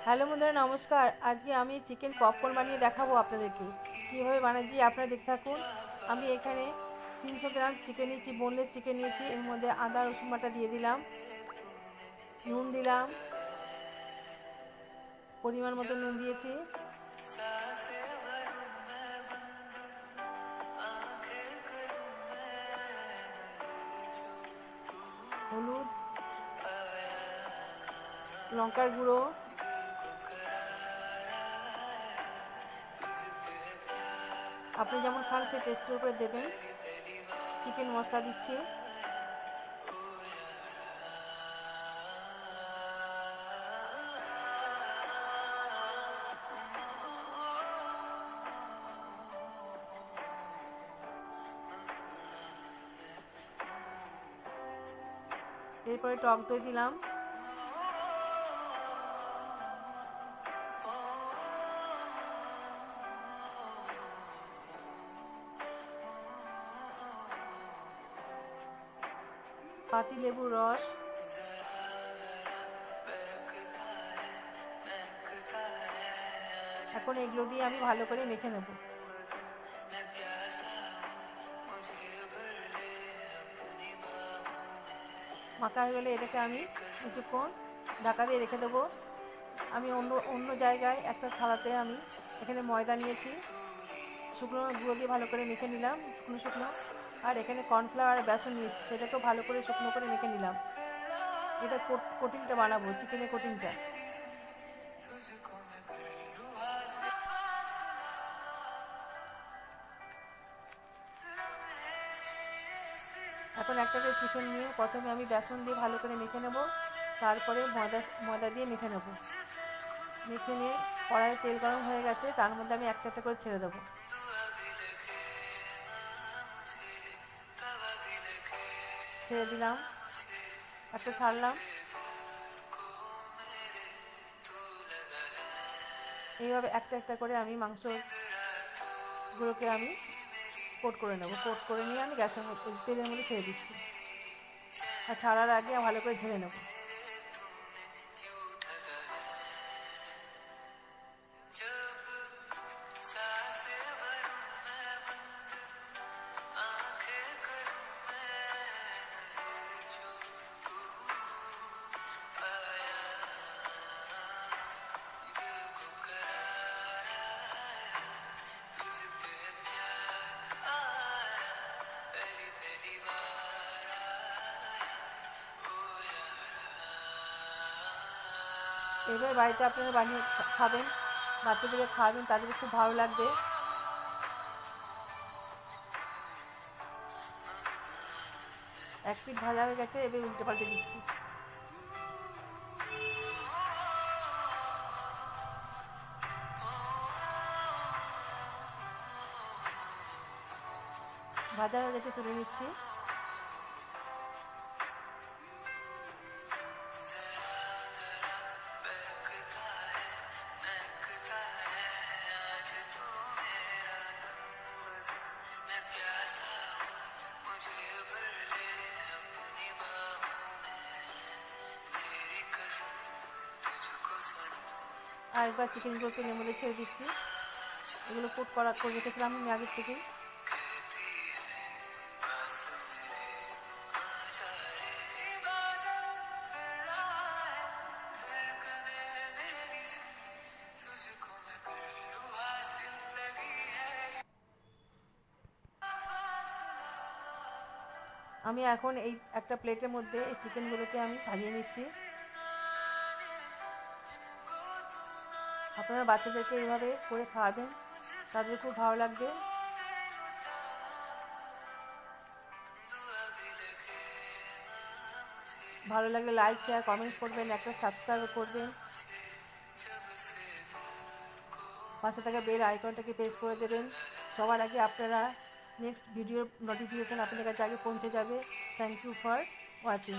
Hello বন্ধুরা, নমস্কার। আজকে আমি চিকেন পপকর্ন বানিয়ে দেখাবো আপনাদেরকে কীভাবে বানাচ্ছি। আপনারা দেখতে থাকুন। আমি এখানে 300 গ্রাম চিকেন নিয়েছি, বোনলেস চিকেন নিয়েছি। এর মধ্যে আদা রসুন বাটা দিয়ে দিলাম, নুন দিলাম, পরিমাণ মতো নুন দিয়েছি, হলুদ, লঙ্কার গুঁড়ো, আপনি যেমন খান সেই টেস্টের উপরে দেবেন। চিকেন মশলা দিচ্ছি, এরপরে টক দই দিলাম, পাতি লেবুর রস, এখন এগুলো দিয়ে আমি ভালো করে মেখে নেব। মাখা হয়ে গেলে এটাকে আমি কিছুক্ষণ ঢাকা দিয়ে রেখে দেবো। আমি অন্য জায়গায় একটা থালাতে আমি এখানে ময়দা নিয়েছি, শুকনো গুঁড়ো দিয়ে ভালো করে মেখে নিলাম, শুকনো শুকনো। আর এখানে কর্নফ্লাওয়ার আর বেসন নিয়েছি, সেটাকেও ভালো করে শুকনো করে মেখে নিলাম। এটা কোটিংটা বানাবো, চিকেনের কোটিংটা। এখন একটা করে চিকেন নিয়ে প্রথমে আমি বেসন দিয়ে ভালো করে মেখে নেব, তারপরে ময়দা দিয়ে মেখে নেব। মেখে নিয়ে কড়াইয়ে তেল গরম হয়ে গেছে, তার মধ্যে আমি একটা একটা করে ছেড়ে দেবো। ছেড়ে দিলাম, একটা ছাড়লাম। এইভাবে একটা একটা করে আমি মাংসগুলোকে আমি কোট করে নেব। কোট করে নিয়ে আমি গ্যাসের মধ্যে তেলের মধ্যে ছেড়ে দিচ্ছি, আর ছাড়ার আগে ভালো করে ঝেড়ে নেব। এবার বাড়িতে আপনারা বানিয়ে খাবেন, বাচ্চাদেরকে খাওয়াবেন, তাদের খুব ভালো লাগবে। এক পিঠ ভাজা হয়ে গেছে, এবার উল্টে পাল্টে দিচ্ছি। ভাজা হয়ে গেছে, তুলে নিচ্ছি। আর একবার চিকেনগুলো তেলের মধ্যে ছেড়ে দিচ্ছি। এগুলো কোট করে রেখেছিলাম আমি আগের থেকেই। আমি এখন এই একটা প্লেটের মধ্যে এই চিকেনগুলোকে আমি সাজিয়ে নিচ্ছি। আপনারা বাচ্চাদেরকে এইভাবে করে খাওয়াবেন, তাদের খুব ভালো লাগবে। ভালো লাগলে লাইক, শেয়ার, কমেন্টস করবেন, একটা সাবস্ক্রাইব করবেন। পাশে থাকা বেল আইকনটাকে প্রেস করে দেবেন। সবার আগে আপনারা নেক্সট ভিডিওর নোটিফিকেশান আপনাদের কাছে আগে পৌঁছে যাবে। Thank you for watching.